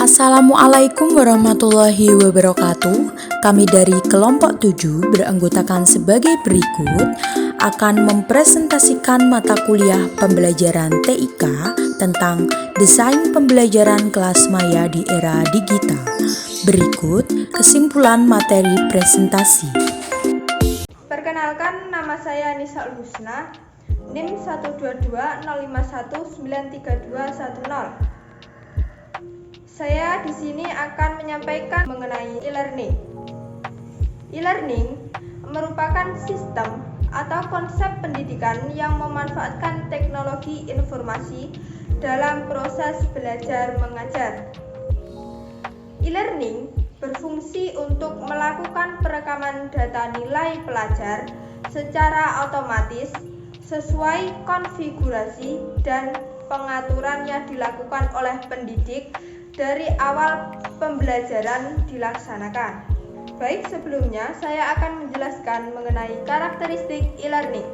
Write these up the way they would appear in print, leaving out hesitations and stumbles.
Assalamualaikum warahmatullahi wabarakatuh. Kami dari kelompok 7 beranggotakan sebagai berikut akan mempresentasikan mata kuliah pembelajaran TIK tentang desain pembelajaran kelas maya di era digital. Berikut kesimpulan materi presentasi. Perkenalkan, nama saya Nisa'ul Husna, NIM 12205193210. Saya di sini akan menyampaikan mengenai e-learning. E-learning merupakan sistem atau konsep pendidikan yang memanfaatkan teknologi informasi dalam proses belajar mengajar. E-learning berfungsi untuk melakukan perekaman data nilai pelajar secara otomatis sesuai konfigurasi dan pengaturan yang dilakukan oleh pendidik dari awal pembelajaran dilaksanakan. Baik, sebelumnya saya akan menjelaskan mengenai karakteristik e-learning.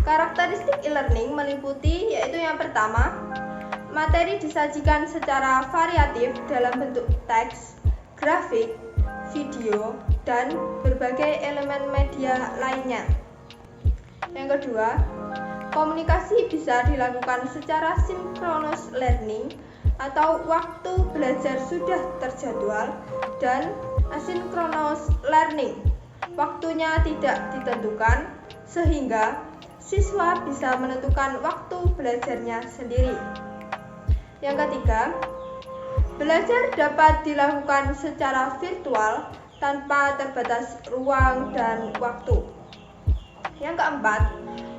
Karakteristik e-learning meliputi yaitu yang pertama, materi disajikan secara variatif dalam bentuk teks, grafik, video, dan berbagai elemen media lainnya. Yang kedua, komunikasi bisa dilakukan secara synchronous learning atau waktu belajar sudah terjadwal, dan asynchronous learning, waktunya tidak ditentukan sehingga siswa bisa menentukan waktu belajarnya sendiri. Yang ketiga, belajar dapat dilakukan secara virtual tanpa terbatas ruang dan waktu. Yang keempat,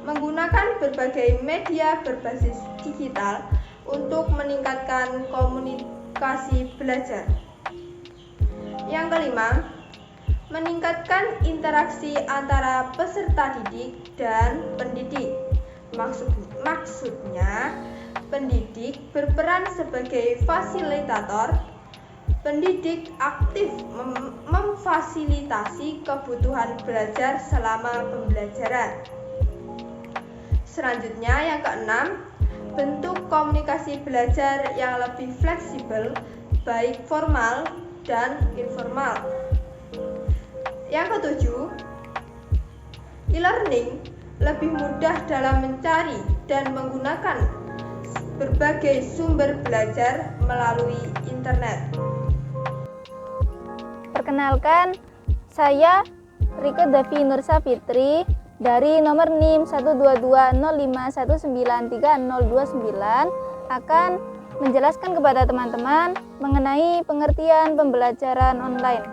menggunakan berbagai media berbasis digital untuk meningkatkan komunikasi belajar. Yang kelima, meningkatkan interaksi antara peserta didik dan pendidik. Maksudnya, pendidik berperan sebagai fasilitator, pendidik aktif memfasilitasi kebutuhan belajar selama pembelajaran. Selanjutnya, yang keenam, bentuk komunikasi belajar yang lebih fleksibel, baik formal dan informal. Yang ketujuh, e-learning lebih mudah dalam mencari dan menggunakan berbagai sumber belajar melalui internet. Perkenalkan, saya Rike Devi Nursa Fitri dari nomor NIM 12205193029 akan menjelaskan kepada teman-teman mengenai pengertian pembelajaran online.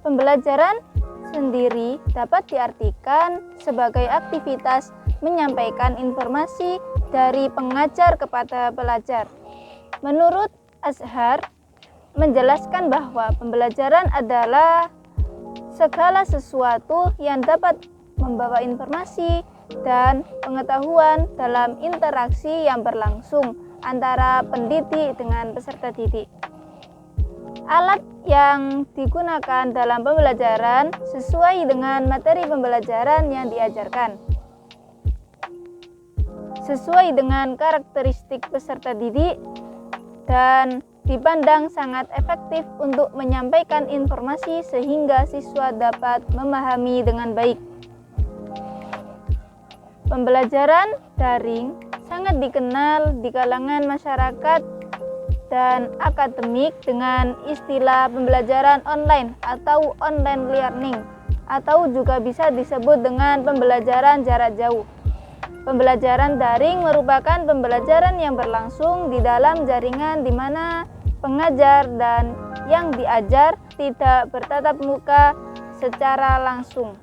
Pembelajaran sendiri dapat diartikan sebagai aktivitas menyampaikan informasi dari pengajar kepada pelajar. Menurut Azhar, menjelaskan bahwa pembelajaran adalah segala sesuatu yang dapat membawa informasi dan pengetahuan dalam interaksi yang berlangsung antara pendidik dengan peserta didik. Alat yang digunakan dalam pembelajaran sesuai dengan materi pembelajaran yang diajarkan, sesuai dengan karakteristik peserta didik, dan dipandang sangat efektif untuk menyampaikan informasi sehingga siswa dapat memahami dengan baik. Pembelajaran daring sangat dikenal di kalangan masyarakat dan akademik dengan istilah pembelajaran online atau online learning, atau juga bisa disebut dengan pembelajaran jarak jauh. Pembelajaran daring merupakan pembelajaran yang berlangsung di dalam jaringan di mana pengajar dan yang diajar tidak bertatap muka secara langsung.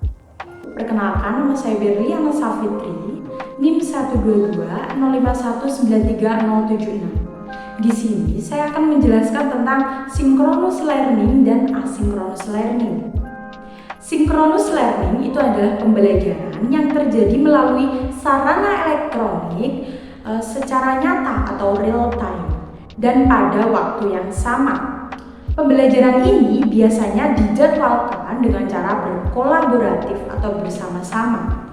Perkenalkan, nama saya Berliana Safitri, NIM 12205193076. Di sini saya akan menjelaskan tentang synchronous learning dan asynchronous learning. Synchronous learning itu adalah pembelajaran yang terjadi melalui sarana elektronik secara nyata atau real time dan pada waktu yang sama. Pembelajaran ini biasanya dijadwalkan dengan cara berkolaboratif atau bersama-sama.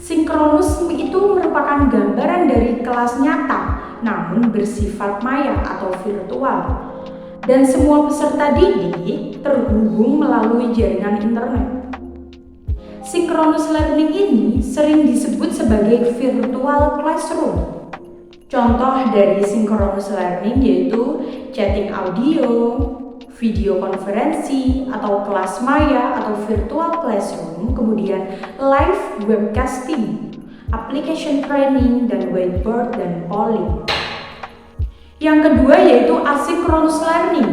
Sinkronus itu merupakan gambaran dari kelas nyata namun bersifat maya atau virtual. Dan semua peserta didik terhubung melalui jaringan internet. Synchronous learning ini sering disebut sebagai virtual classroom. Contoh dari synchronous learning yaitu chatting audio, video konferensi atau kelas maya atau virtual classroom, kemudian live webcasting, application training, dan whiteboard dan polling. Yang kedua yaitu asynchronous learning.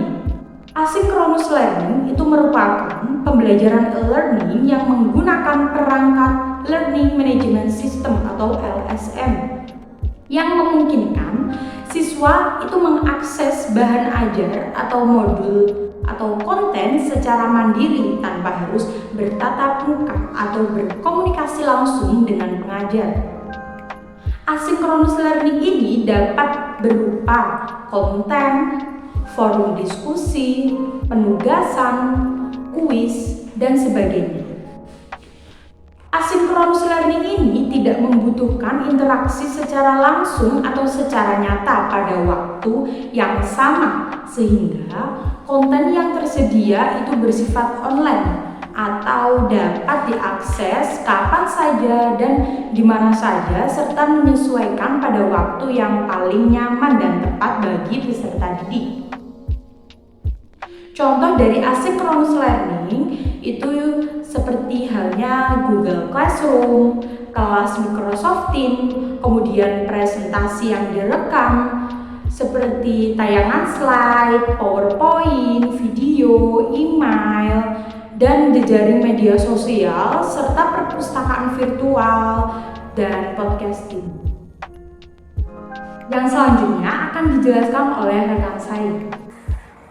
Asynchronous learning itu merupakan pembelajaran e-learning yang menggunakan perangkat Learning Management System atau LSM yang memungkinkan siswa itu mengakses bahan ajar atau modul atau konten secara mandiri tanpa harus bertatap muka atau berkomunikasi langsung dengan pengajar. Asynchronous learning ini dapat berupa konten, forum diskusi, penugasan, kuis, dan sebagainya. Asynchronous learning ini tidak membutuhkan interaksi secara langsung atau secara nyata pada waktu yang sama, sehingga konten yang tersedia itu bersifat online atau dapat diakses kapan saja dan di mana saja serta menyesuaikan pada waktu yang paling nyaman dan tepat bagi peserta didik. Contoh dari asynchronous learning itu seperti halnya Google Classroom, kelas Microsoft Teams, kemudian presentasi yang direkam seperti tayangan slide, PowerPoint, video, email, dan jejaring media sosial, serta perpustakaan virtual dan podcasting. Yang selanjutnya akan dijelaskan oleh rekan saya.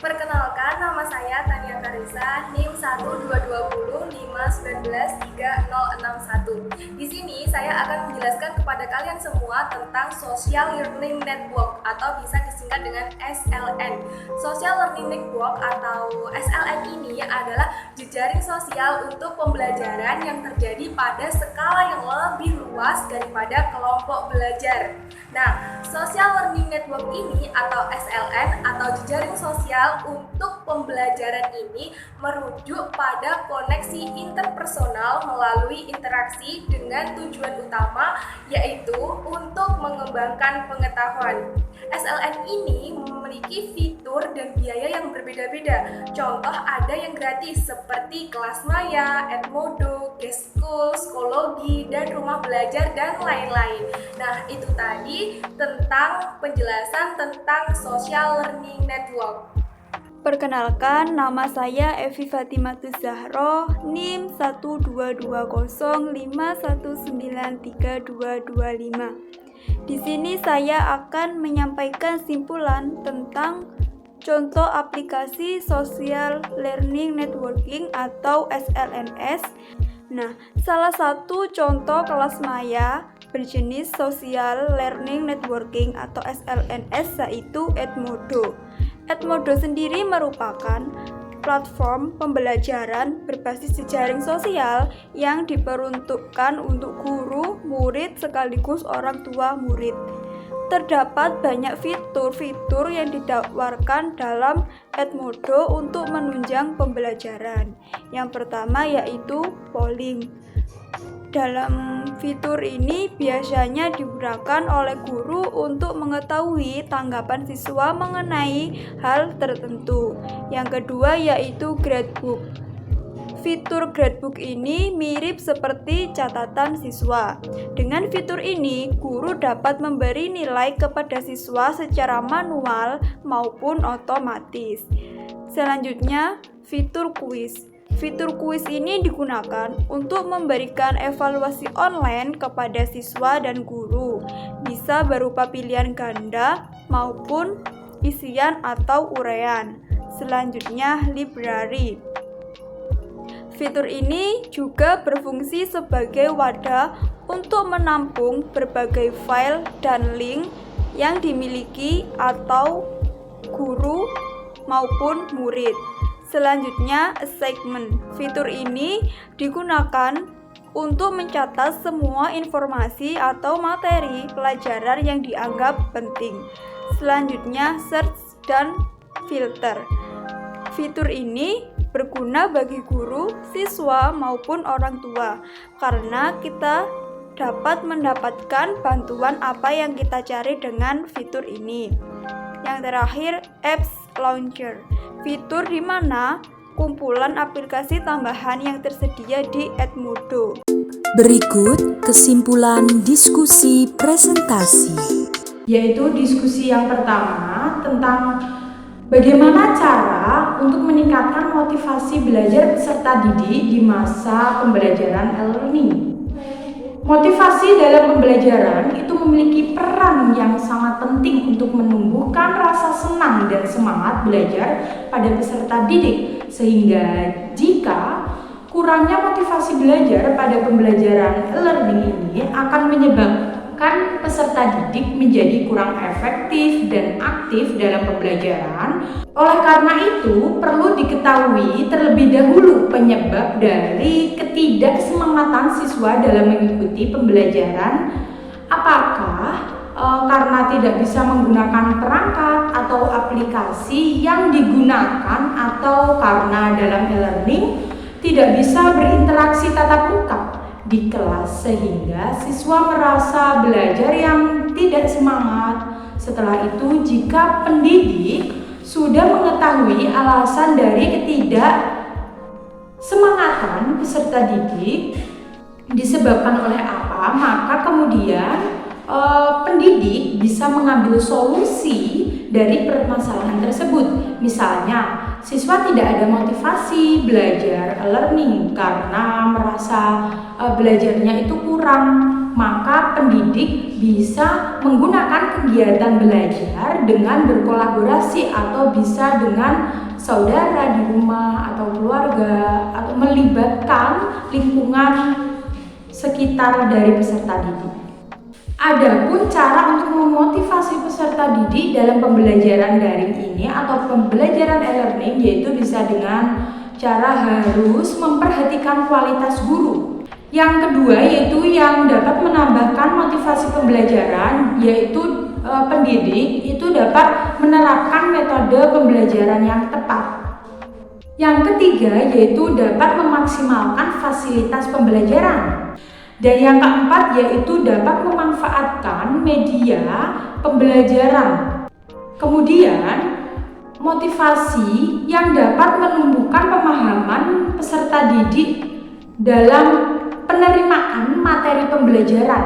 Perkenalkan, nama saya Tania Karisa, NIM 12225193061. Di sini saya akan menjelaskan kepada kalian semua tentang Social Learning Network atau bisa disingkat dengan SLN. Social Learning Network atau SLN ini adalah jejaring sosial untuk pembelajaran yang terjadi pada skala yang lebih luas daripada kelompok belajar. Nah, Social Learning Network ini atau SLN atau jejaring sosial untuk pembelajaran ini merujuk pada koneksi interpersonal melalui interaksi dengan tujuan utama yaitu untuk mengembangkan pengetahuan. SLN ini memiliki fitur dan biaya yang berbeda-beda. Contoh ada yang gratis seperti kelas maya, Edmodo, G-School, Skologi, dan rumah belajar dan lain-lain. Nah, itu tadi tentang penjelasan tentang Social Learning Network. Perkenalkan, nama saya Evi Fatimatus Zahro, NIM 12205193225. Di sini saya akan menyampaikan simpulan tentang contoh aplikasi Social Learning Networking atau SLNS. Nah, salah satu contoh kelas maya berjenis Social Learning Networking atau SLNS yaitu Edmodo. Edmodo sendiri merupakan platform pembelajaran berbasis jejaring sosial yang diperuntukkan untuk guru, murid, sekaligus orang tua murid. Terdapat banyak fitur-fitur yang ditawarkan dalam Edmodo untuk menunjang pembelajaran. Yang pertama yaitu polling. Dalam fitur ini biasanya digunakan oleh guru untuk mengetahui tanggapan siswa mengenai hal tertentu. Yang kedua yaitu gradebook. Fitur gradebook ini mirip seperti catatan siswa. Dengan fitur ini, guru dapat memberi nilai kepada siswa secara manual maupun otomatis. Selanjutnya, fitur kuis. Fitur kuis ini digunakan untuk memberikan evaluasi online kepada siswa dan guru, bisa berupa pilihan ganda maupun isian atau uraian. Selanjutnya, library. Fitur ini juga berfungsi sebagai wadah untuk menampung berbagai file dan link yang dimiliki atau guru maupun murid. Selanjutnya, assignment. Fitur ini digunakan untuk mencatat semua informasi atau materi pelajaran yang dianggap penting. Selanjutnya, search dan filter. Fitur ini berguna bagi guru, siswa, maupun orang tua karena kita dapat mendapatkan bantuan apa yang kita cari dengan fitur ini. Yang terakhir, apps launcher. Fitur di mana kumpulan aplikasi tambahan yang tersedia di Edmodo. Berikut kesimpulan diskusi presentasi. Yaitu diskusi yang pertama tentang bagaimana cara untuk meningkatkan motivasi belajar peserta didik di masa pembelajaran e-learning. Motivasi dalam pembelajaran itu memiliki peran yang sangat penting untuk menumbuhkan rasa senang dan semangat belajar pada peserta didik, sehingga jika kurangnya motivasi belajar pada pembelajaran e-learning ini akan menyebabkan peserta didik menjadi kurang efektif dan aktif dalam pembelajaran. Oleh karena itu, perlu diketahui terlebih dahulu penyebab dari ketidaksemangatan siswa dalam mengikuti pembelajaran. Apakah karena tidak bisa menggunakan perangkat atau aplikasi yang digunakan, atau karena dalam e-learning tidak bisa berinteraksi tatap muka di kelas sehingga siswa merasa belajar yang tidak semangat. Setelah itu, jika pendidik sudah mengetahui alasan dari ketidaksemangatan peserta didik disebabkan oleh apa, maka kemudian pendidik bisa mengambil solusi dari permasalahan tersebut. Misalnya, siswa tidak ada motivasi belajar e-learning karena merasa belajarnya itu kurang, maka pendidik bisa menggunakan kegiatan belajar dengan berkolaborasi atau bisa dengan saudara di rumah atau keluarga, atau melibatkan lingkungan sekitar dari peserta didik. Adapun cara untuk memotivasi peserta didik dalam pembelajaran daring ini atau pembelajaran e-learning, yaitu bisa dengan cara harus memperhatikan kualitas guru. Yang kedua, yaitu yang dapat menambahkan motivasi pembelajaran, yaitu pendidik itu dapat menerapkan metode pembelajaran yang tepat. Yang ketiga, yaitu dapat memaksimalkan fasilitas pembelajaran. Dan yang keempat, yaitu dapat memanfaatkan media pembelajaran. Kemudian, motivasi yang dapat menumbuhkan pemahaman peserta didik dalam penerimaan materi pembelajaran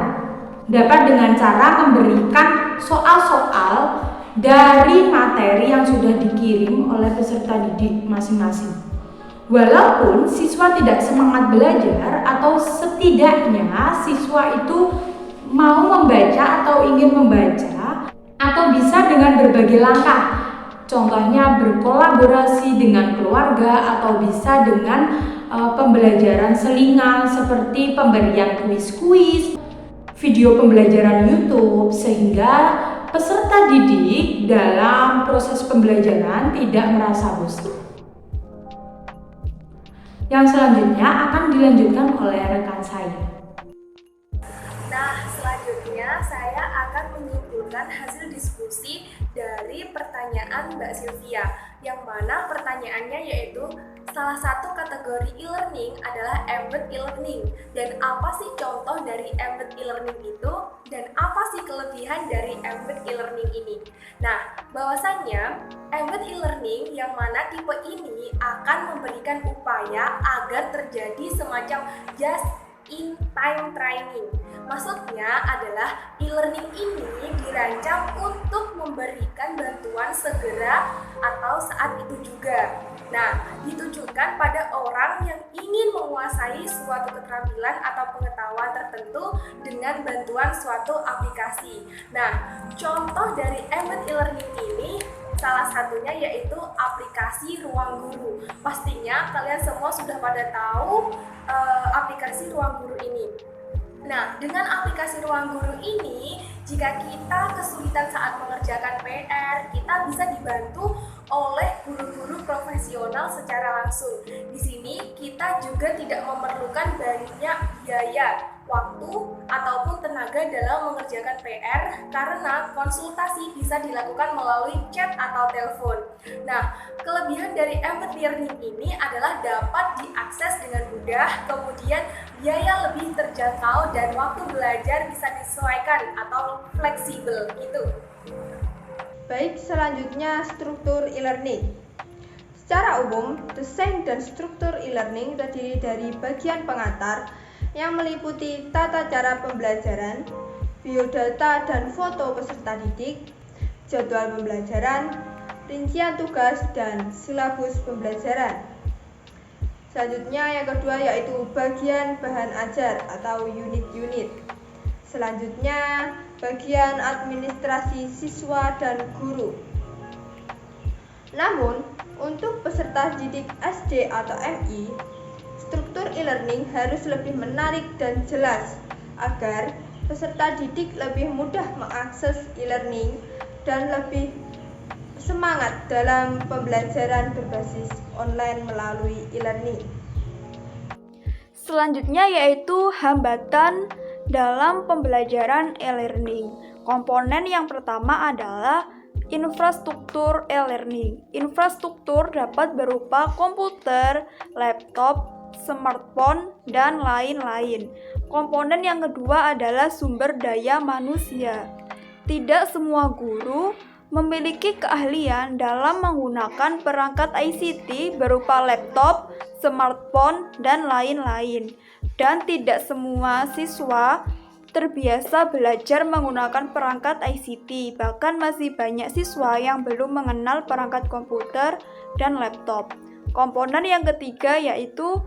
dapat dengan cara memberikan soal-soal dari materi yang sudah dikirim oleh peserta didik masing-masing. Walaupun siswa tidak semangat belajar, atau setidaknya siswa itu mau membaca atau ingin membaca, atau bisa dengan berbagai langkah. Contohnya berkolaborasi dengan keluarga, atau bisa dengan pembelajaran selingan seperti pemberian kuis-kuis, video pembelajaran YouTube, sehingga peserta didik dalam proses pembelajaran tidak merasa bosan. Yang selanjutnya akan dilanjutkan oleh rekan saya. Nah, selanjutnya saya akan menyimpulkan hasil diskusi dari pertanyaan Mbak Sylvia, yang mana pertanyaannya yaitu salah satu kategori e-learning adalah embedded e-learning, dan apa sih contoh dari embedded e-learning itu, dan apa sih kelebihan dari embedded e-learning ini. Nah, bahwasannya embedded e-learning yang mana tipe ini akan memberikan upaya agar terjadi semacam just in time training. Maksudnya adalah e-learning ini dirancang untuk memberikan bantuan segera atau saat itu juga. Nah, ditujukan pada orang yang ingin menguasai suatu keterampilan atau pengetahuan tertentu dengan bantuan suatu aplikasi. Nah, contoh dari embedded e-learning ini salah satunya yaitu aplikasi Ruang Guru. Pastinya kalian semua sudah pada tahu aplikasi Ruang Guru ini. Nah, dengan aplikasi Ruang Guru ini, jika kita kesulitan saat mengerjakan PR, kita bisa dibantu oleh guru-guru profesional profesional secara langsung. Di sini kita juga tidak memerlukan banyak biaya, waktu, ataupun tenaga dalam mengerjakan PR karena konsultasi bisa dilakukan melalui chat atau telepon. Nah, kelebihan dari embedded learning ini adalah dapat diakses dengan mudah, kemudian biaya lebih terjangkau dan waktu belajar bisa disesuaikan atau fleksibel gitu. Baik, selanjutnya struktur e-learning. Secara umum, desain dan struktur e-learning terdiri dari bagian pengantar yang meliputi tata cara pembelajaran, biodata dan foto peserta didik, jadwal pembelajaran, rincian tugas, dan silabus pembelajaran. Selanjutnya yang kedua yaitu bagian bahan ajar atau unit-unit. Selanjutnya bagian administrasi siswa dan guru. Namun, untuk peserta didik SD atau MI, struktur e-learning harus lebih menarik dan jelas agar peserta didik lebih mudah mengakses e-learning dan lebih semangat dalam pembelajaran berbasis online melalui e-learning. Selanjutnya yaitu hambatan dalam pembelajaran e-learning. Komponen yang pertama adalah infrastruktur e-learning. Infrastruktur dapat berupa komputer, laptop, smartphone, dan lain-lain. Komponen yang kedua adalah sumber daya manusia. Tidak semua guru memiliki keahlian dalam menggunakan perangkat ICT berupa laptop, smartphone, dan lain-lain. Dan tidak semua siswa terbiasa belajar menggunakan perangkat ICT, bahkan masih banyak siswa yang belum mengenal perangkat komputer dan laptop. Komponen yang ketiga yaitu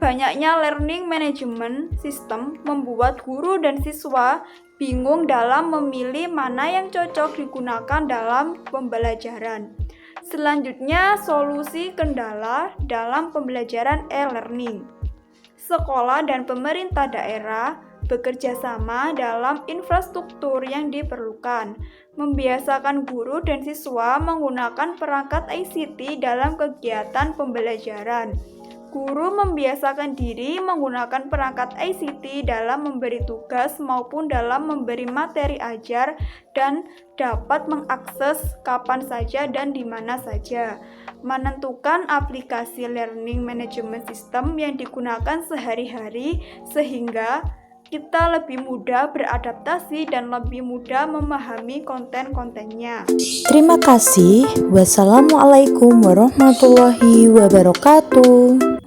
banyaknya learning management system membuat guru dan siswa bingung dalam memilih mana yang cocok digunakan dalam pembelajaran. Selanjutnya, solusi kendala dalam pembelajaran e-learning. Sekolah dan pemerintah daerah bekerja sama dalam infrastruktur yang diperlukan, membiasakan guru dan siswa menggunakan perangkat ICT dalam kegiatan pembelajaran. Guru membiasakan diri menggunakan perangkat ICT dalam memberi tugas maupun dalam memberi materi ajar dan dapat mengakses kapan saja dan di mana saja. Menentukan aplikasi learning management system yang digunakan sehari-hari sehingga kita lebih mudah beradaptasi dan lebih mudah memahami konten-kontennya. Terima kasih. Wassalamualaikum warahmatullahi wabarakatuh.